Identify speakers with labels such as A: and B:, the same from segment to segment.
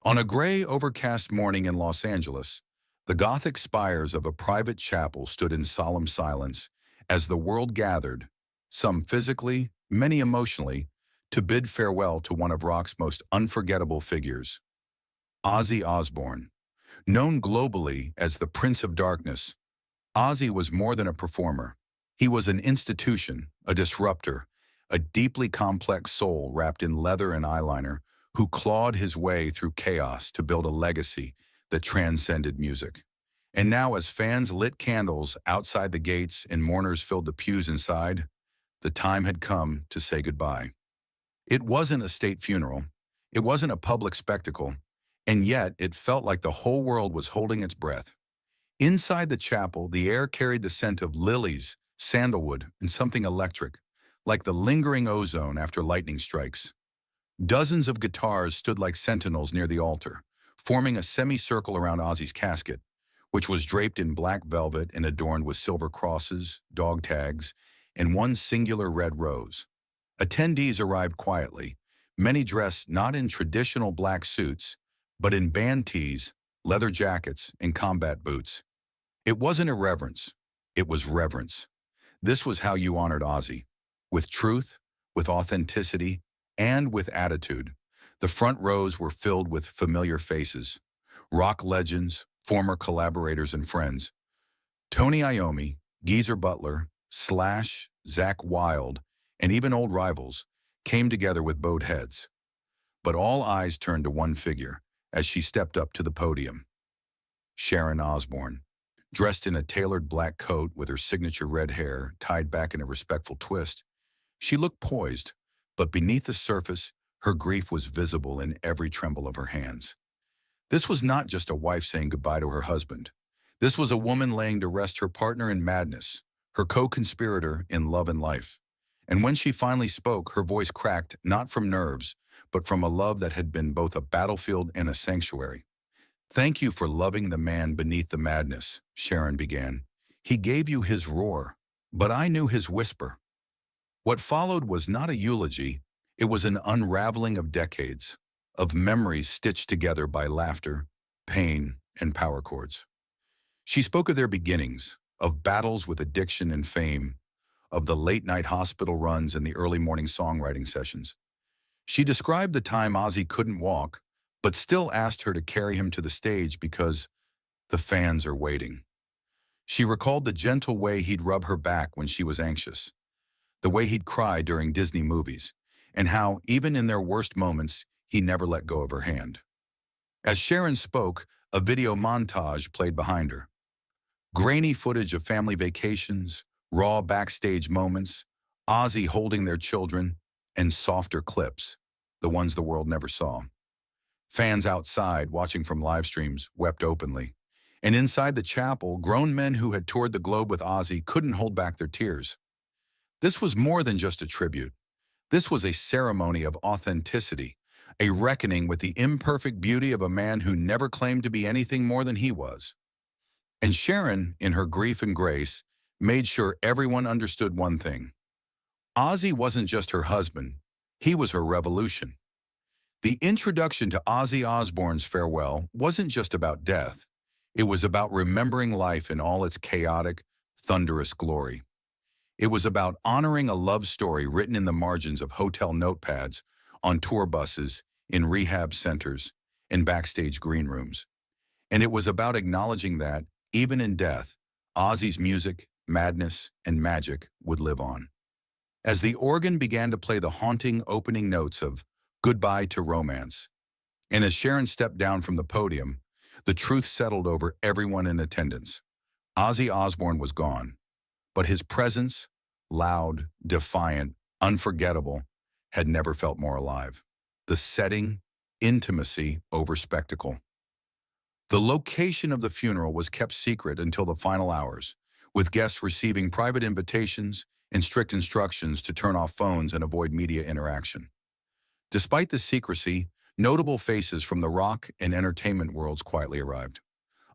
A: On a gray, overcast morning in Los Angeles, the Gothic spires of a private chapel stood in solemn silence as the world gathered, some physically, many emotionally, to bid farewell to one of rock's most unforgettable figures, Ozzy Osbourne. Known globally as the Prince of Darkness, Ozzy was more than a performer. He was an institution, a disruptor, a deeply complex soul wrapped in leather and eyeliner who clawed his way through chaos to build a legacy that transcended music. And now, as fans lit candles outside the gates and mourners filled the pews inside, the time had come to say goodbye. It wasn't a state funeral. It wasn't a public spectacle. And yet, it felt like the whole world was holding its breath. Inside the chapel, the air carried the scent of lilies, sandalwood, and something electric, like the lingering ozone after lightning strikes. Dozens of guitars stood like sentinels near the altar, forming a semicircle around Ozzy's casket, which was draped in black velvet and adorned with silver crosses, dog tags, and one singular red rose. Attendees arrived quietly, many dressed not in traditional black suits, but in band tees, leather jackets, and combat boots. It wasn't irreverence, it was reverence. This was how you honored Ozzy, with truth, with authenticity, and with attitude. The front rows were filled with familiar faces, rock legends, former collaborators and friends. Tony Iommi, Geezer Butler, Slash, Zakk Wylde, and even old rivals came together with bowed heads. But all eyes turned to one figure as she stepped up to the podium. Sharon Osbourne, dressed in a tailored black coat with her signature red hair tied back in a respectful twist. She looked poised, but beneath the surface, her grief was visible in every tremble of her hands. This was not just a wife saying goodbye to her husband. This was a woman laying to rest her partner in madness, her co-conspirator in love and life. And when she finally spoke, her voice cracked not from nerves, but from a love that had been both a battlefield and a sanctuary. "Thank you for loving the man beneath the madness," Sharon began. "He gave you his roar, but I knew his whisper." What followed was not a eulogy, it was an unraveling of decades, of memories stitched together by laughter, pain, and power chords. She spoke of their beginnings, of battles with addiction and fame, of the late-night hospital runs and the early morning songwriting sessions. She described the time Ozzy couldn't walk, but still asked her to carry him to the stage because the fans are waiting. She recalled the gentle way he'd rub her back when she was anxious, the way he'd cry during Disney movies, and how, even in their worst moments, he never let go of her hand. As Sharon spoke, a video montage played behind her. Grainy footage of family vacations, raw backstage moments, Ozzy holding their children, and softer clips, the ones the world never saw. Fans outside, watching from live streams, wept openly. And inside the chapel, grown men who had toured the globe with Ozzy couldn't hold back their tears. This was more than just a tribute. This was a ceremony of authenticity, a reckoning with the imperfect beauty of a man who never claimed to be anything more than he was. And Sharon, in her grief and grace, made sure everyone understood one thing. Ozzy wasn't just her husband, he was her revolution. The introduction to Ozzy Osbourne's farewell wasn't just about death. It was about remembering life in all its chaotic, thunderous glory. It was about honoring a love story written in the margins of hotel notepads, on tour buses, in rehab centers, in backstage green rooms. And it was about acknowledging that, even in death, Ozzy's music, madness, and magic would live on. As the organ began to play the haunting opening notes of "Goodbye to Romance," and as Sharon stepped down from the podium, the truth settled over everyone in attendance. Ozzy Osbourne was gone, but his presence, loud, defiant, unforgettable, had never felt more alive. The setting, intimacy over spectacle. The location of the funeral was kept secret until the final hours, with guests receiving private invitations and strict instructions to turn off phones and avoid media interaction. Despite the secrecy, notable faces from the rock and entertainment worlds quietly arrived.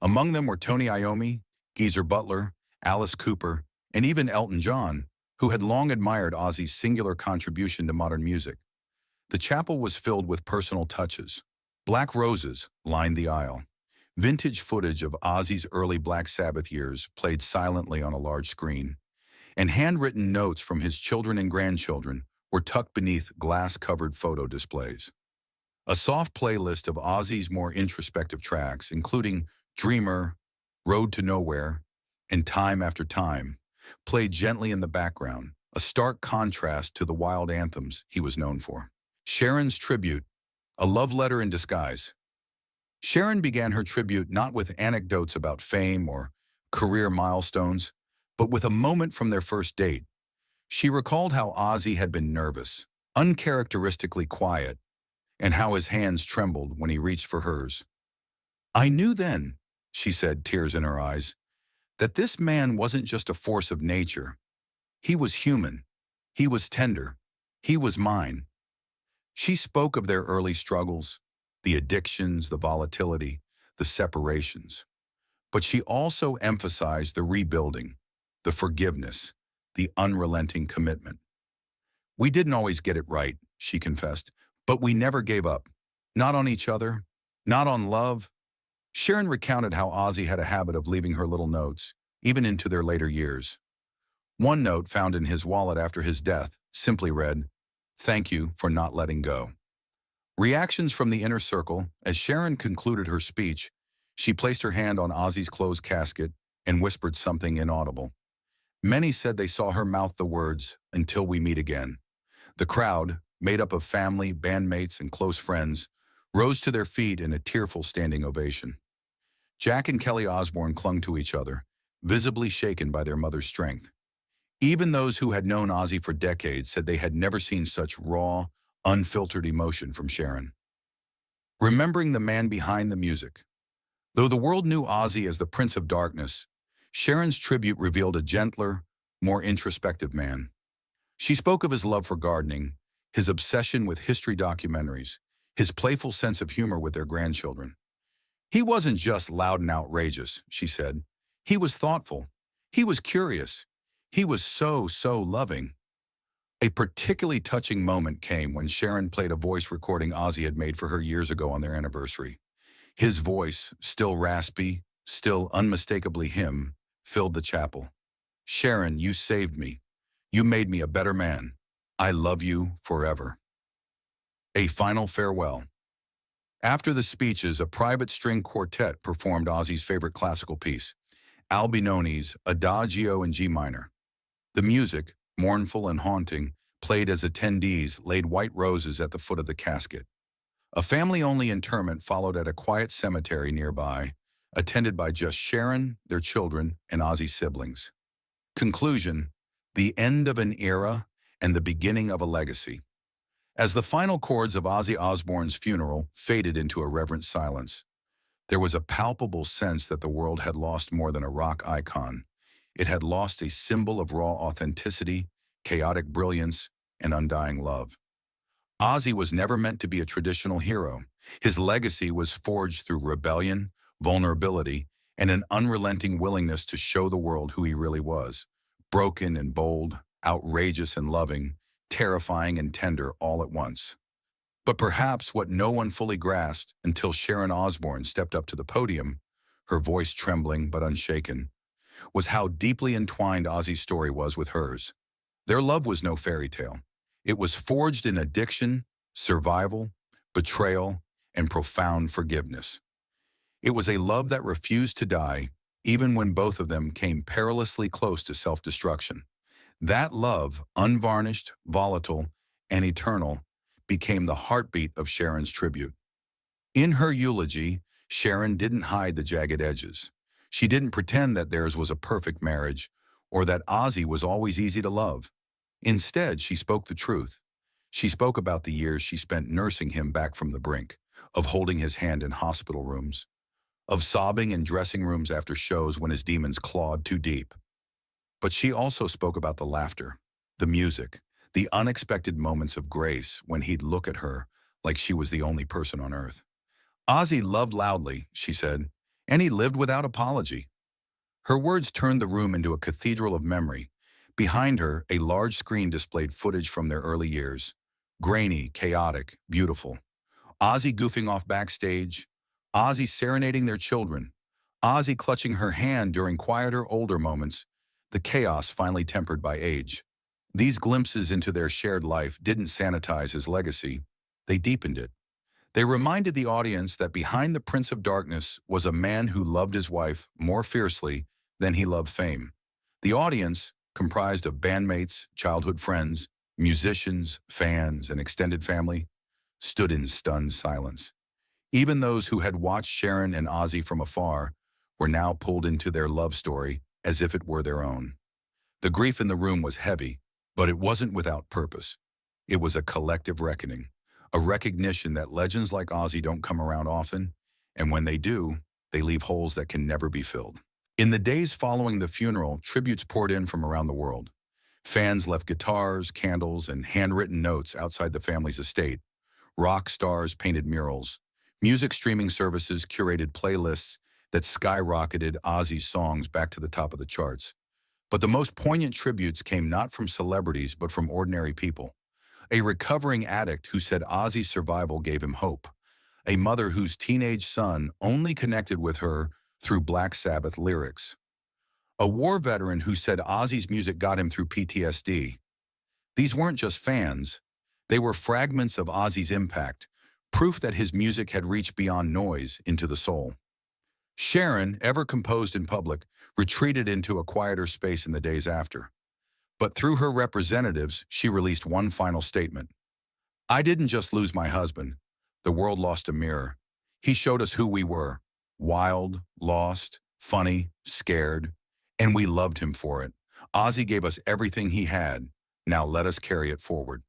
A: Among them were Tony Iommi, Geezer Butler, Alice Cooper, and even Elton John, who had long admired Ozzy's singular contribution to modern music. The chapel was filled with personal touches. Black roses lined the aisle. Vintage footage of Ozzy's early Black Sabbath years played silently on a large screen, and handwritten notes from his children and grandchildren were tucked beneath glass-covered photo displays. A soft playlist of Ozzy's more introspective tracks, including Dreamer, Road to Nowhere, and Time After Time, played gently in the background, a stark contrast to the wild anthems he was known for. Sharon's tribute, a love letter in disguise. Sharon began her tribute not with anecdotes about fame or career milestones, but with a moment from their first date. She recalled how Ozzy had been nervous, uncharacteristically quiet, and how his hands trembled when he reached for hers. "I knew then," she said, tears in her eyes, "that this man wasn't just a force of nature. He was human. He was tender. He was mine." She spoke of their early struggles, the addictions, the volatility, the separations. But she also emphasized the rebuilding, the forgiveness, the unrelenting commitment. "We didn't always get it right," she confessed, "but we never gave up. Not on each other, not on love." Sharon recounted how Ozzy had a habit of leaving her little notes, even into their later years. One note found in his wallet after his death simply read, "Thank you for not letting go." Reactions from the inner circle. As Sharon concluded her speech, she placed her hand on Ozzy's closed casket and whispered something inaudible. Many said they saw her mouth the words, "Until we meet again." The crowd, made up of family, bandmates, and close friends, rose to their feet in a tearful standing ovation. Jack and Kelly Osbourne clung to each other, visibly shaken by their mother's strength. Even those who had known Ozzy for decades said they had never seen such raw, unfiltered emotion from Sharon. Remembering the man behind the music. Though the world knew Ozzy as the Prince of Darkness, Sharon's tribute revealed a gentler, more introspective man. She spoke of his love for gardening, his obsession with history documentaries, his playful sense of humor with their grandchildren. "He wasn't just loud and outrageous," she said. "He was thoughtful. He was curious. He was so loving." A particularly touching moment came when Sharon played a voice recording Ozzy had made for her years ago on their anniversary. His voice, still raspy, still unmistakably him, filled the chapel. "Sharon, you saved me. You made me a better man. I love you forever." A final farewell. After the speeches, a private string quartet performed Ozzy's favorite classical piece, Albinoni's Adagio in G minor. The music, mournful and haunting, played as attendees laid white roses at the foot of the casket. A family-only interment followed at a quiet cemetery nearby, attended by just Sharon, their children, and Ozzy's siblings. Conclusion: the end of an era and the beginning of a legacy. As the final chords of Ozzy Osbourne's funeral faded into a reverent silence, there was a palpable sense that the world had lost more than a rock icon. It had lost a symbol of raw authenticity, chaotic brilliance, and undying love. Ozzy was never meant to be a traditional hero. His legacy was forged through rebellion, vulnerability, and an unrelenting willingness to show the world who he really was. Broken and bold, outrageous and loving, terrifying and tender all at once. But perhaps what no one fully grasped until Sharon Osbourne stepped up to the podium, her voice trembling but unshaken, was how deeply entwined Ozzy's story was with hers. Their love was no fairy tale. It was forged in addiction, survival, betrayal, and profound forgiveness. It was a love that refused to die, even when both of them came perilously close to self-destruction. That love, unvarnished, volatile, and eternal, became the heartbeat of Sharon's tribute. In her eulogy, Sharon didn't hide the jagged edges. She didn't pretend that theirs was a perfect marriage or that Ozzy was always easy to love. Instead, she spoke the truth. She spoke about the years she spent nursing him back from the brink, of holding his hand in hospital rooms, of sobbing in dressing rooms after shows when his demons clawed too deep. But she also spoke about the laughter, the music, the unexpected moments of grace when he'd look at her like she was the only person on earth. "Ozzy loved loudly," she said, "and he lived without apology." Her words turned the room into a cathedral of memory. Behind her, a large screen displayed footage from their early years. Grainy, chaotic, beautiful. Ozzy goofing off backstage, Ozzy serenading their children, Ozzy clutching her hand during quieter, older moments, the chaos finally tempered by age. These glimpses into their shared life didn't sanitize his legacy, they deepened it. They reminded the audience that behind the Prince of Darkness was a man who loved his wife more fiercely than he loved fame. The audience, comprised of bandmates, childhood friends, musicians, fans, and extended family, stood in stunned silence. Even those who had watched Sharon and Ozzy from afar were now pulled into their love story as if it were their own. The grief in the room was heavy, but it wasn't without purpose. It was a collective reckoning, a recognition that legends like Ozzy don't come around often, and when they do, they leave holes that can never be filled. In the days following the funeral, tributes poured in from around the world. Fans left guitars, candles, and handwritten notes outside the family's estate. Rock stars painted murals. Music streaming services curated playlists that skyrocketed Ozzy's songs back to the top of the charts. But the most poignant tributes came not from celebrities but from ordinary people. A recovering addict who said Ozzy's survival gave him hope. A mother whose teenage son only connected with her through Black Sabbath lyrics. A war veteran who said Ozzy's music got him through PTSD. These weren't just fans. They were fragments of Ozzy's impact, proof that his music had reached beyond noise into the soul. Sharon, ever composed in public, retreated into a quieter space in the days after. But through her representatives, she released one final statement. I didn't just lose my husband. The world lost a mirror. He showed us who we were. Wild, lost, funny, scared. And we loved him for it. Ozzy gave us everything he had. Now let us carry it forward.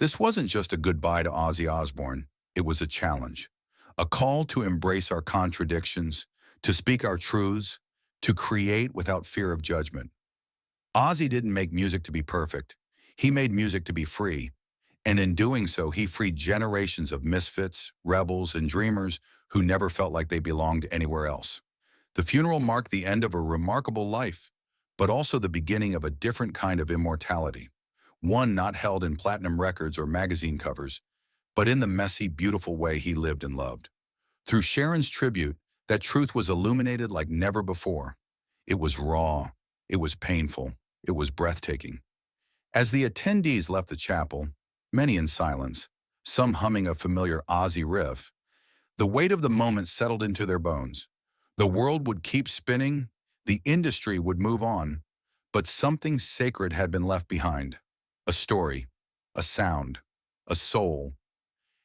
A: This wasn't just a goodbye to Ozzy Osbourne. It was a challenge. A call to embrace our contradictions, to speak our truths, to create without fear of judgment. Ozzy didn't make music to be perfect. He made music to be free. And in doing so, he freed generations of misfits, rebels, and dreamers who never felt like they belonged anywhere else. The funeral marked the end of a remarkable life, but also the beginning of a different kind of immortality. One not held in platinum records or magazine covers, but in the messy, beautiful way he lived and loved. Through Sharon's tribute, that truth was illuminated like never before. It was raw, it was painful, it was breathtaking. As the attendees left the chapel, many in silence, some humming a familiar Ozzy riff, the weight of the moment settled into their bones. The world would keep spinning, the industry would move on, but something sacred had been left behind. A story, a sound, a soul,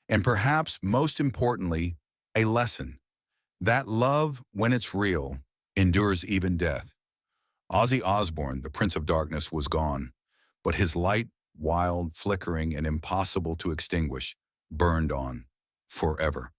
A: and perhaps most importantly, a lesson. That love, when it's real, endures even death. Ozzy Osbourne, the Prince of Darkness, was gone, but his light, wild, flickering, and impossible to extinguish, burned on, forever.